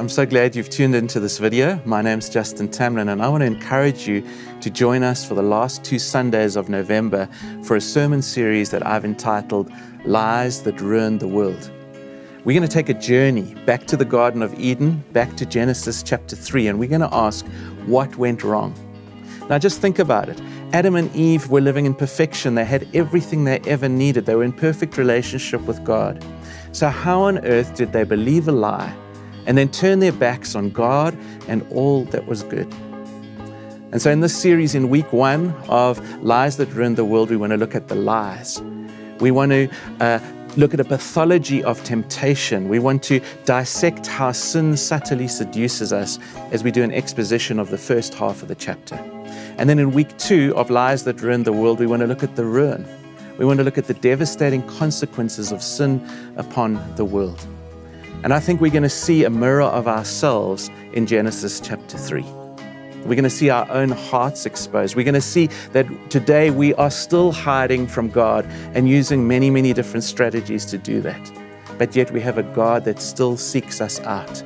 I'm so glad you've tuned into this video. My name's Justin Tamlin, and I want to encourage you to join us for the last 2 Sundays of November for a sermon series that I've entitled Lies That Ruined the World. We're going to take a journey back to the Garden of Eden, back to Genesis chapter 3, and we're going to ask what went wrong. Now just think about it. Adam and Eve were living in perfection. They had everything they ever needed. They were in perfect relationship with God. So how on earth did they believe a lie and then turn their backs on God and all that was good? And so in this series, in week 1 of Lies That Ruined the World, we want to look at the lies. We want to look at a pathology of temptation. We want to dissect how sin subtly seduces us as we do an exposition of the first half of the chapter. And then in week 2 of Lies That Ruined the World, we want to look at the ruin. We want to look at the devastating consequences of sin upon the world. And I think we're going to see a mirror of ourselves in Genesis chapter 3. We're going to see our own hearts exposed. We're going to see that today we are still hiding from God and using many, many different strategies to do that. But yet we have a God that still seeks us out.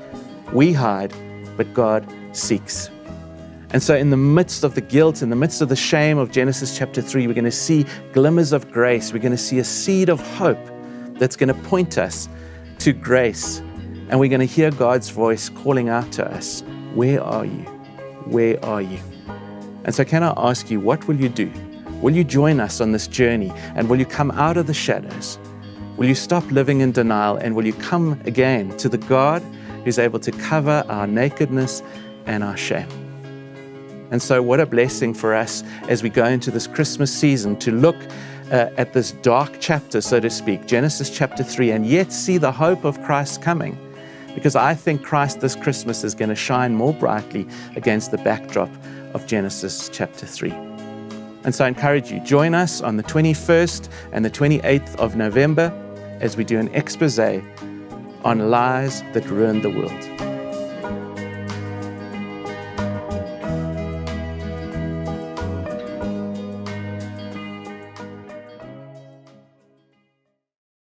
We hide, but God seeks. And so in the midst of the guilt, in the midst of the shame of Genesis chapter 3, we're going to see glimmers of grace. We're going to see a seed of hope that's going to point us to grace. And we're going to hear God's voice calling out to us, "Where are you? Where are you?" And so can I ask you, what will you do? Will you join us on this journey? And will you come out of the shadows? Will you stop living in denial? And will you come again to the God who's able to cover our nakedness and our shame? And so what a blessing for us as we go into this Christmas season to look at this dark chapter, so to speak, Genesis chapter 3, and yet see the hope of Christ coming. Because I think Christ this Christmas is going to shine more brightly against the backdrop of Genesis chapter 3. And so I encourage you, join us on the 21st and the 28th of November as we do an expose on lies that ruined the world.